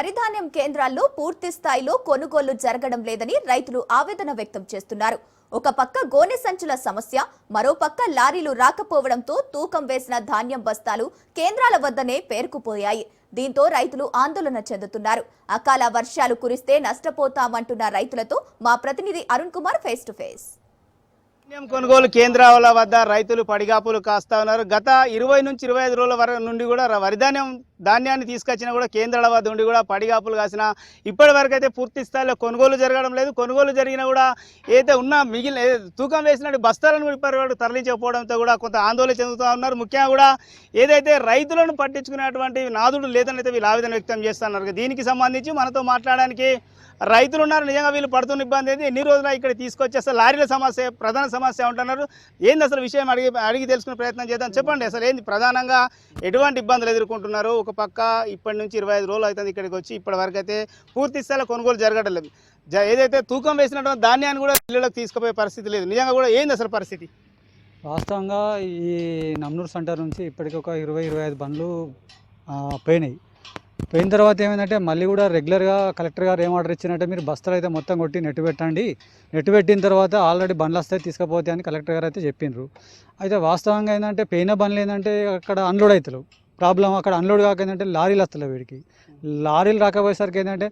వరిధాన్యం కేంద్రాల్లో పూర్తి స్థాయిలో కొనుగోలు జరగడం లేదని రైతులు ఆవేదన వ్యక్తం చేస్తున్నారు. ఒక పక్క గోనె సంచుల సమస్య, మరో పక్క లారీలు రాకపోవడంతో తూకం వేసిన ధాన్యం బస్తాలు కేంద్రాల వద్దనే పేరుకుపోయాయి. దీంతో రైతులు ఆందోళన చెందుతున్నారు. అకాల వర్షాలు కురిస్తే నష్టపోతామంటున్న రైతులతో మా ప్రతినిధి Arun Kumar face to face. ధాన్యం కొనుగోలు కేంద్రాల వద్ద రైతులు పడిగాపులు కాస్తా ఉన్నారు. గత 20 నుంచి 25 రోజుల నుండి కూడా ధాన్యాన్ని తీసుకొచ్చినా కూడా కేంద్రాల వద్ద నుండి కూడా పడిగాపులు కాసిన ఇప్పటి వరకు అయితే పూర్తి స్థాయిలో కొనుగోలు జరగడం లేదు. కొనుగోలు జరిగినా కూడా ఏదైతే ఉన్న మిగిలిన తూకం వేసినట్టు బస్తాలను కూడా ఇప్పటి వరకు తరలించకపోవడంతో కూడా కొంత ఆందోళన చెందుతూ ఉన్నారు. ముఖ్యంగా కూడా ఏదైతే రైతులను పట్టించుకునేటువంటి నాదుడు లేదని అయితే వీళ్ళు ఆవేదన వ్యక్తం చేస్తున్నారు. దీనికి సంబంధించి మనతో మాట్లాడడానికి రైతులు ఉన్నారు. నిజంగా వీళ్ళు పడుతున్న ఇబ్బంది ఏంది, ఎన్ని రోజులు ఇక్కడ తీసుకొచ్చేస్తే లారీల సమస్య ప్రధాన సమస్య ఉంటున్నారు. ఏంది అసలు విషయం అడిగి తెలుసుకునే ప్రయత్నం చేద్దాం. చెప్పండి, అసలు ఏంది ప్రధానంగా ఎటువంటి ఇబ్బందులు ఎదుర్కొంటున్నారు? ఒక పక్క ఇప్పటి నుంచి 25 రోజులు అవుతుంది ఇక్కడికి వచ్చి, ఇప్పటి వరకు అయితే పూర్తి స్థాయిలో కొనుగోలు జరగడం లేదు. ఏదైతే తూకం వేసినటువంటి ధాన్యాన్ని కూడా ఇళ్ళకి తీసుకుపోయే పరిస్థితి లేదు. నిజంగా కూడా ఏంది అసలు పరిస్థితి? వాస్తవంగా ఈ నమ్నూరు సెంటర్ నుంచి ఇప్పటికి ఒక 20-25 బండ్లు పోయిన తర్వాత ఏమైందంటే మళ్ళీ కూడా రెగ్యులర్గా కలెక్టర్ గారు ఏం ఆర్డర్ ఇచ్చినట్టే మీరు బస్తాలు అయితే మొత్తం కొట్టి నెట్టు పెట్టండి, నెట్టు పెట్టిన తర్వాత ఆల్రెడీ బండ్లు వస్తాయి తీసుకపోతే అని కలెక్టర్ గారు అయితే చెప్పిండ్రు. అయితే వాస్తవంగా ఏంటంటే పోయిన బండ్లు ఏంటంటే అక్కడ అన్లోడ్ అవుతలేవు. ప్రాబ్లం అక్కడ అన్లోడ్ కాక ఏంటంటే లారీలు వస్తలేవు. వీడికి లారీలు రాకపోయేసరికి ఏంటంటే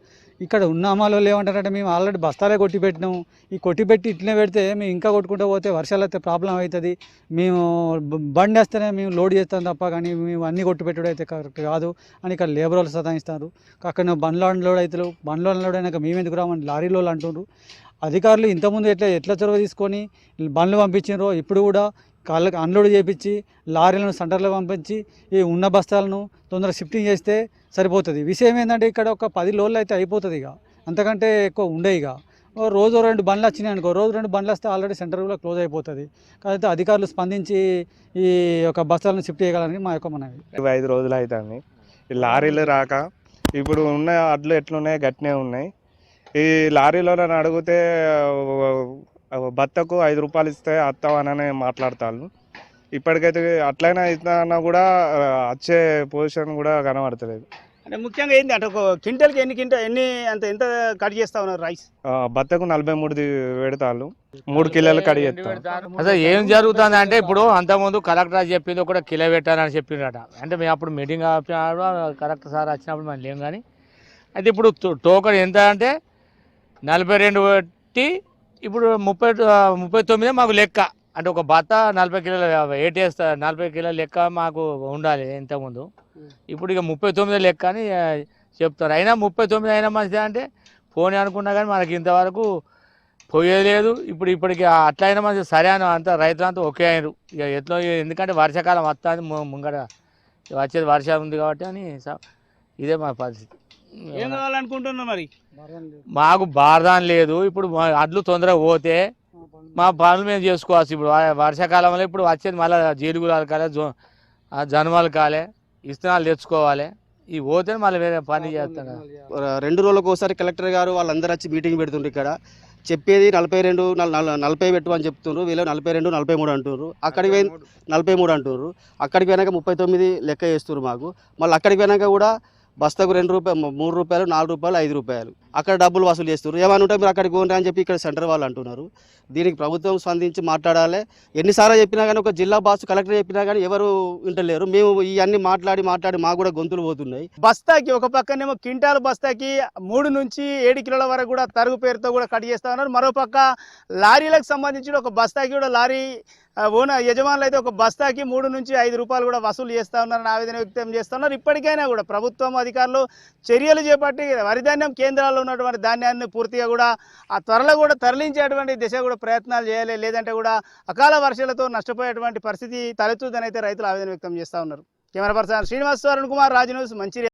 ఇక్కడ ఉన్న అమ్మాయిలు ఏమంటారంటే మేము ఆల్రెడీ బస్తాలే కొట్టి పెట్టినాము, ఈ కొట్టి పెట్టి ఇట్లనే పెడితే మేము ఇంకా కొట్టుకుంటూ పోతే వర్షాలు అయితే ప్రాబ్లం అవుతుంది, మేము బండి వేస్తేనే మేము లోడ్ చేస్తాం తప్ప కానీ మేము అన్నీ కొట్టి పెట్టుడు అయితే కరెక్ట్ కాదు అని ఇక్కడ లేబర్ వాళ్ళు సతాయిస్తారు. అక్కడ బండ్లు అన్లోడ్ అవుతారు, బండ్లు అన్లోడ్ అయినాక మేము ఎందుకు రామని లారీలో అంటున్నారు. అధికారులు ఇంతకుముందు ఎట్లా చొరవ తీసుకొని బండ్లు పంపించారో ఇప్పుడు కూడా కాళ్ళకి అన్లోడ్ చేయించి లారీలను సెంటర్లో పంపించి ఈ ఉన్న బస్తాలను తొందరగా షిఫ్టింగ్ చేస్తే సరిపోతుంది. విషయం ఏంటంటే ఇక్కడ ఒక 10 లోడ్లు అయితే అయిపోతుంది. ఇక అంతకంటే ఎక్కువ ఉండే. ఇక రోజు 2 బండ్లు వచ్చినాయి అనుకో, రోజు 2 బండ్లు వస్తే ఆల్రెడీ సెంటర్ కూడా క్లోజ్ అయిపోతుంది. కాబట్టి అధికారులు స్పందించి ఈ యొక్క బస్తాలను షిఫ్ట్ చేయగలని మా యొక్క మనవి. 25 రోజులు అవుతుంది ఈ లారీలు రాక. ఇప్పుడు ఉన్న అడ్లు ఎట్లున్నాయి గట్టినే ఉన్నాయి. ఈ లారీలో నన్ను అడిగితే బత్తకు 5 రూపాయలు ఇస్తే వస్తామని మాట్లాడతాను. ఇప్పటికైతే అట్లయినా ఇస్తున్నా కూడా వచ్చే పొజిషన్ కూడా కనబడతలేదు. అంటే ముఖ్యంగా ఏంది అంటే ఒక క్వింటల్కి ఎంత కట్ చేస్తా ఉన్నారు రైస్? బత్తకు 43 పెడతాను, 3 కిలోలు కట్ చేస్తాను. అసలు ఏం జరుగుతుంది అంటే ఇప్పుడు అంతకుముందు కలెక్టర్ చెప్పింది కూడా కిలో పెట్టాలని చెప్పిండట. అంటే మేము అప్పుడు మీటింగ్ కలెక్టర్ సార్ వచ్చినప్పుడు మనం లేం. కానీ అయితే ఇప్పుడు టోకన్ ఎంత అంటే 42 పెట్టి ఇప్పుడు 39 మాకు లెక్క. అంటే ఒక బత్త 40 కిలోల వెయిట్ వేస్తా, 40 కిలోల లెక్క మాకు ఉండాలి ఇంతకుముందు. ఇప్పుడు ఇక 39 లెక్క అని చెప్తారు. అయినా 39 అయినా మంచిదే అంటే పోనీ అనుకున్నా కానీ మనకి ఇంతవరకు పోయేలేదు. ఇప్పటికి అట్లయినా మంచి సరే అని అంతా రైతులంతా ఒకే అయినారు. ఇక ఎట్లా, ఎందుకంటే వర్షాకాలం వస్తుంది ముంగట, వచ్చేది వర్షం ఉంది కాబట్టి అని ఇదే మా పరిస్థితి. ఏం కావాలనుకుంటున్నా మరి? మాకు బారదాన్ లేదు. ఇప్పుడు అడ్లు తొందరగా పోతే మా పనులు మేము చేసుకోవచ్చు. ఇప్పుడు వర్షాకాలంలో ఇప్పుడు వచ్చేది మళ్ళీ జీలుగులు కాలే, జనుమాలు కాలే, ఇస్తనాలు తెచ్చుకోవాలి. ఈ పోతే మళ్ళీ వేరే పని చేస్తాను. 2 రోజులకు ఒకసారి కలెక్టర్ గారు వాళ్ళందరూ వచ్చి మీటింగ్ పెడుతుండ్రు. ఇక్కడ చెప్పేది 40 పెట్టు అని చెప్తున్నారు. వీళ్ళు 42, 43 అంటున్నారు. అక్కడికి పోయి 43 అంటున్నారు. అక్కడికి పోయినాక 39 లెక్క వేస్తున్నారు మాకు. మళ్ళీ అక్కడికి పోయినాక కూడా బస్తాకు 2 రూపాయలు, 3 రూపాయలు, 4 రూపాయలు, 5 రూపాయలు అక్కడ డబ్బులు వసూలు చేస్తున్నారు. ఏమని ఉంటే మీరు అక్కడికి పోండి అని చెప్పి ఇక్కడ సెంటర్ వాళ్ళు అంటున్నారు. దీనికి ప్రభుత్వం స్పందించి మాట్లాడాలి. ఎన్నిసార్లు చెప్పినా కానీ, ఒక జిల్లా బాస్ కలెక్టర్ చెప్పినా కానీ ఎవరు వింటలేరు. మేము ఇవన్నీ మాట్లాడి మాకు కూడా గొంతులు పోతున్నాయి. బస్తాకి ఒక పక్కనేమో క్వింటాల్ బస్తాకి 3 నుంచి 7 కిలోల వరకు కూడా తరుగు పేరుతో కూడా కట్ చేస్తా ఉన్నారు. మరోపక్క లారీలకు సంబంధించిన ఒక బస్తాకి కూడా లారీ ఓనర్ యజమానులు అయితే ఒక బస్తాకి 3 నుంచి 5 రూపాయలు కూడా వసూలు చేస్తూ ఉన్నారని ఆవేదన వ్యక్తం చేస్తున్నారు. ఇప్పటికైనా కూడా ప్రభుత్వం అధికారులు చర్యలు చేపట్టి వరిధాన్యం కేంద్రాల్లో ఉన్నటువంటి ధాన్యాన్ని పూర్తిగా కూడా ఆ త్వరలో కూడా తరలించేటువంటి దిశ కూడా ప్రయత్నాలు చేయాలి. లేదంటే కూడా అకాల వర్షాలతో నష్టపోయేటువంటి పరిస్థితి తలెత్తుతుందని అయితే రైతులు ఆవేదన వ్యక్తం చేస్తూ ఉన్నారు. Camera person Srinivas, Arun Kumar, Raj news, Mancherial.